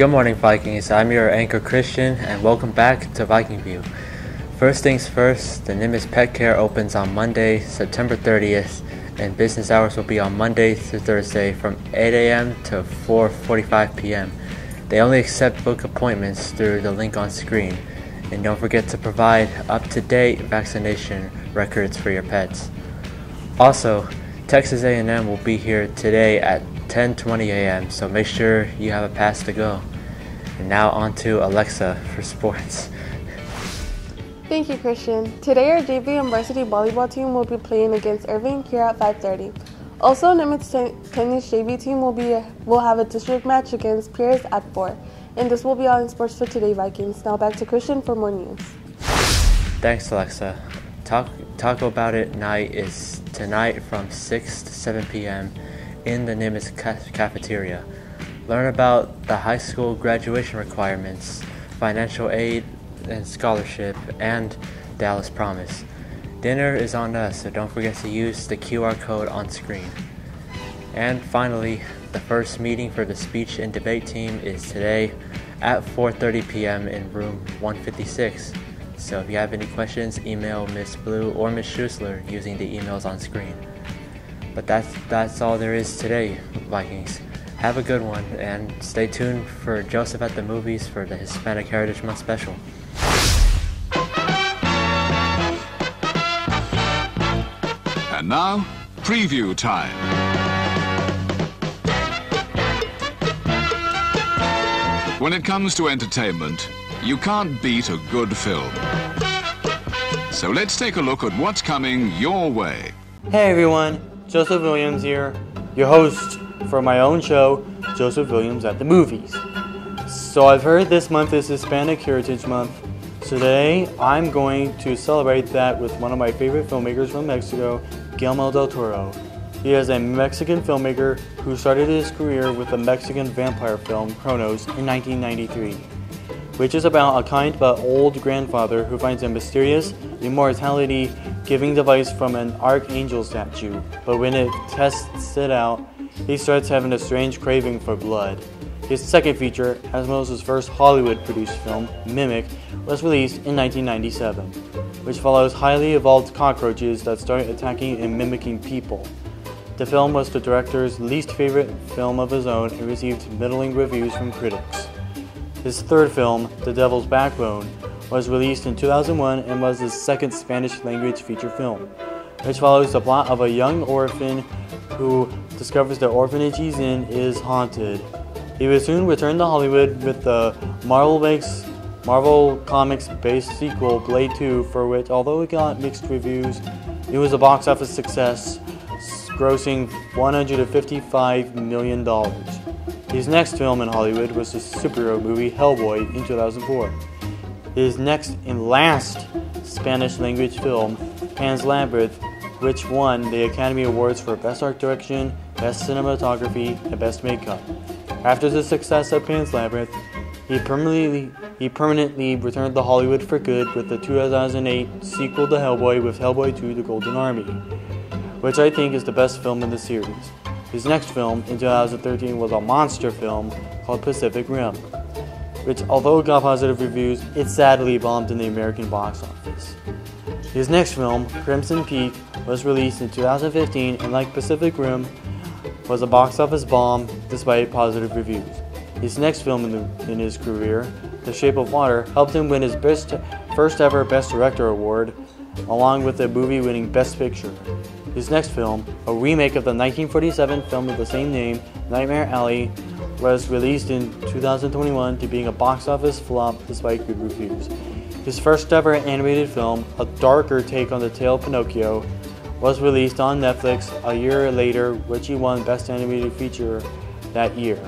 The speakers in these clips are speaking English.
Good morning, Vikings. I'm your anchor Christian, and welcome back to Viking View. First things first, the Nimitz Pet Care opens on Monday, September 30th, and business hours will be on Monday through Thursday from 8 a.m. to 4:45 p.m. They only accept book appointments through the link on screen, and don't forget to provide up-to-date vaccination records for your pets. Also, Texas A&M will be here today at 10:20 a.m., so make sure you have a pass to go. And now on to Alexa for sports. Thank you, Christian. Today our JV and varsity volleyball team will be playing against Irving here at 5:30. Also, Nimitz tennis JV team will have a district match against Pierce at 4. And this will be all in sports for today, Vikings. Now back to Christian for more news. Thanks, Alexa. Talk About It night is tonight from 6 to 7 p.m. in the Nimitz cafeteria. Learn about the high school graduation requirements, financial aid and scholarship, and Dallas Promise. Dinner is on us, so don't forget to use the QR code on screen. And finally, the first meeting for the speech and debate team is today at 4:30 p.m. in room 156. So if you have any questions, email Miss Blue or Miss Schussler using the emails on screen. But that's all there is today, Vikings. Have a good one, and stay tuned for Joseph at the Movies for the Hispanic Heritage Month special. And now, preview time. When it comes to entertainment, you can't beat a good film. So let's take a look at what's coming your way. Hey everyone, Joseph Williams here, your host for my own show, Joseph Williams at the Movies. So I've heard this month is Hispanic Heritage Month. So today I'm going to celebrate that with one of my favorite filmmakers from Mexico, Guillermo del Toro. He is a Mexican filmmaker who started his career with the Mexican vampire film Cronos in 1993, which is about a kind but old grandfather who finds a mysterious immortality-giving device from an archangel statue. But when it tests it out, he starts having a strange craving for blood. His second feature, Asimov's first Hollywood-produced film, Mimic, was released in 1997, which follows highly evolved cockroaches that start attacking and mimicking people. The film was the director's least favorite film of his own and received middling reviews from critics. His third film, The Devil's Backbone, was released in 2001 and was his second Spanish-language feature film, which follows the plot of a young orphan who discovers the orphanage he's in is haunted. He would soon return to Hollywood with the Marvel Comics-based sequel, Blade 2, for which, although it got mixed reviews, it was a box office success, grossing $155 million. His next film in Hollywood was the superhero movie Hellboy in 2004. His next and last Spanish-language film, Pan's Labyrinth, which won the Academy Awards for Best Art Direction, Best Cinematography, and Best Makeup. After the success of Pan's Labyrinth, he permanently returned to Hollywood for good with the 2008 sequel to Hellboy with Hellboy 2: The Golden Army, which I think is the best film in the series. His next film, in 2013, was a monster film called Pacific Rim, which, although it got positive reviews, it sadly bombed in the American box office. His next film, Crimson Peak, was released in 2015 and, like Pacific Rim, was a box office bomb despite positive reviews. His next film in his career, The Shape of Water, helped him win his first ever Best Director award, along with the movie-winning Best Picture. His next film, a remake of the 1947 film of the same name, Nightmare Alley, was released in 2021 to being a box office flop despite good reviews. His first ever animated film, a darker take on the tale of Pinocchio, was released on Netflix a year later, which he won Best Animated Feature that year.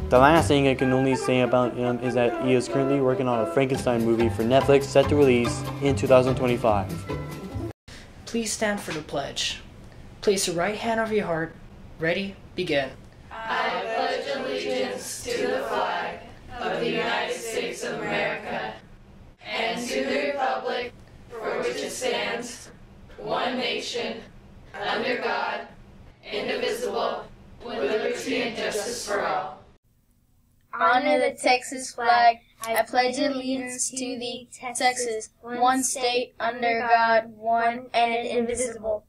The last thing I can only say about him is that he is currently working on a Frankenstein movie for Netflix set to release in 2025. Please stand for the pledge. Place your right hand over your heart. Ready? Begin. I pledge allegiance to the flag of the United States of America and to the republic for which it stands, one nation, under God, indivisible, with liberty and justice for all. honor the Texas flag. I pledge allegiance to thee, Texas, one state, under God, one and indivisible,